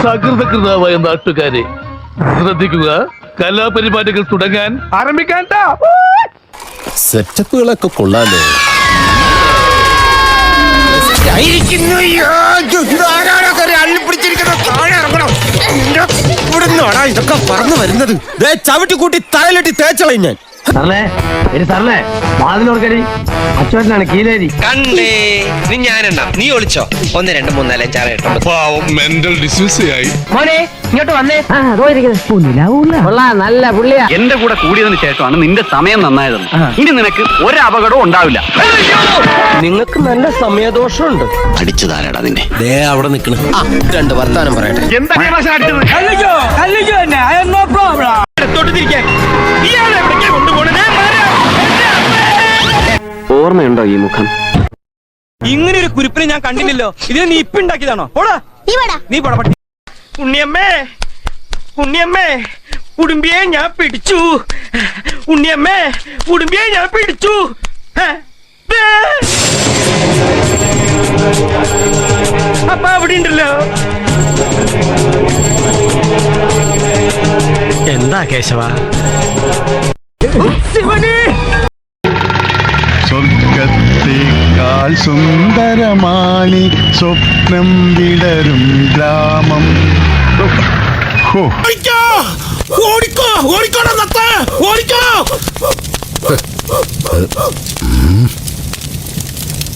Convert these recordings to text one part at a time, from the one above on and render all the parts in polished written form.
സകൃതകൃതാവായ നാട്ടുകാരെ ശ്രദ്ധിക്കുക, കലാപരിപാടികൾ തുടങ്ങാൻ ആരംഭിക്കാൻ. സെറ്റപ്പുകളൊക്കെ കൊള്ളാലോ. ഇതൊക്കെ പറന്നു വരുന്നത് ചവിട്ടി കൂട്ടി തലയിലിട്ടി തേച്ചളയും ഞാൻ. സാറേ വാതിലോർക്കടി, അച്ചുവേട്ടനാണ് കീലേരി. കണ്ടേ നീ ഞാനെണ്ണ, നീ ഒളിച്ചോ. 1 2 3 4 5 6 7 8 മെന്റൽ ഡിസ്യൂസ് ആയി. മോനെ ഇങ്ങോട്ട് വന്നേ. നല്ല പുള്ളിയാ. എന്റെ കൂടെ കൂടിയതിനു ശേഷമാണ് നിന്റെ സമയം നന്നായതെന്ന്. ഇനി നിനക്ക് ഒരു അപകടവും ഉണ്ടാവില്ല. നിങ്ങൾക്ക് നല്ല സമയദോഷമുണ്ട്. അടിച്ചു താരടാ നിന്നെ. അവിടെ നിക്കണ്. 2 വർത്താനം പറയട്ടെ. ഓർമ്മയുണ്ടോ ഈ മുഖം? ഇങ്ങനെ ഒരു കുരിപ്പിനെ ഞാൻ കണ്ടില്ലല്ലോ. ഇതിനെ നീ ഇപ്പൊ ഉണ്ടാക്കിയതാണോ? നീ പോടാ പട്ടി. ഉണ്ണിയമ്മേ, ഉണ്ണിയമ്മേ, ഉടുമ്പിയെ ഞാൻ പിടിച്ചു. ഉണ്ണിയമ്മേ, ഉടുമ്പിയെ ഞാൻ പിടിച്ചു. അപ്പ അവിടെ ഉണ്ടല്ലോ. എന്താ കേശവ? ശിവന് സ്വർഗത്തേക്കാൾ സുന്ദരമാണി സ്വപ്നം വിടരും ഗ്രാമം.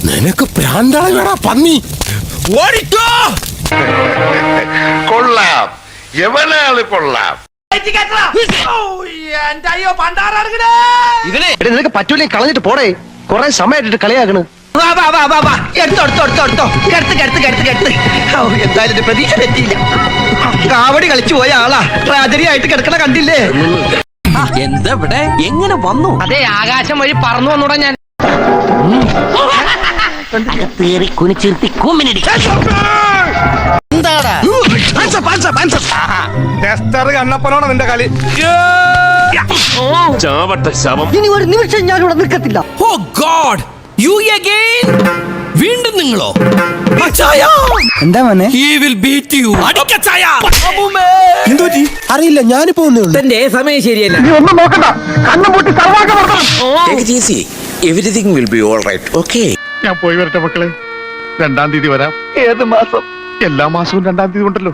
നിനക്ക് പ്രാന്താളാ പന്നി. ഓടിക്കോ. കൊള്ളാം, എവനാള് കൊള്ളാം. നിനക്ക് പറ്റൂലേ കളഞ്ഞിട്ട് പോടേ. കൊറേ സമയമായിട്ട് കളിയാക്കണ്. എന്തായാലും പ്രതീക്ഷ തെറ്റിയില്ല. കാവടി കളിച്ചു പോയ ആളാ ട്രാജഡി ആയിട്ട് കിടക്കണ കണ്ടില്ലേ? എന്താ ഇവിടെ എങ്ങനെ വന്നു? അതെ, ആകാശം വഴി പറന്നു വന്നൂടാ ഞാൻ. കുനിച്ചിരുത്തി കൂമിനടി. കണ്ണപ്പനോടാ നിന്റെ കളി. ചാവട്ട ശവം. ഇനി ഒരു നിമിഷം ഞാൻ ഇവിടെ നിൽക്കത്തില്ല. ഓ ഗോഡ്, യു അഗൈൻ. വീണ്ടും നിങ്ങളോ? എന്താ മോനെ? He will beat you. എന്തോറ്റി അറിയില്ല, ഞാനിപ്പോ തന്റെ സമയം ശരിയല്ല. Everything will be all right. Okay, ഞാൻ പോയി വരട്ടെ മക്കളെ. 2-ാം തീയതി വരാം. ഏത് മാസം? എല്ലാ മാസവും 2-ാം തീയതി ഉണ്ടല്ലോ.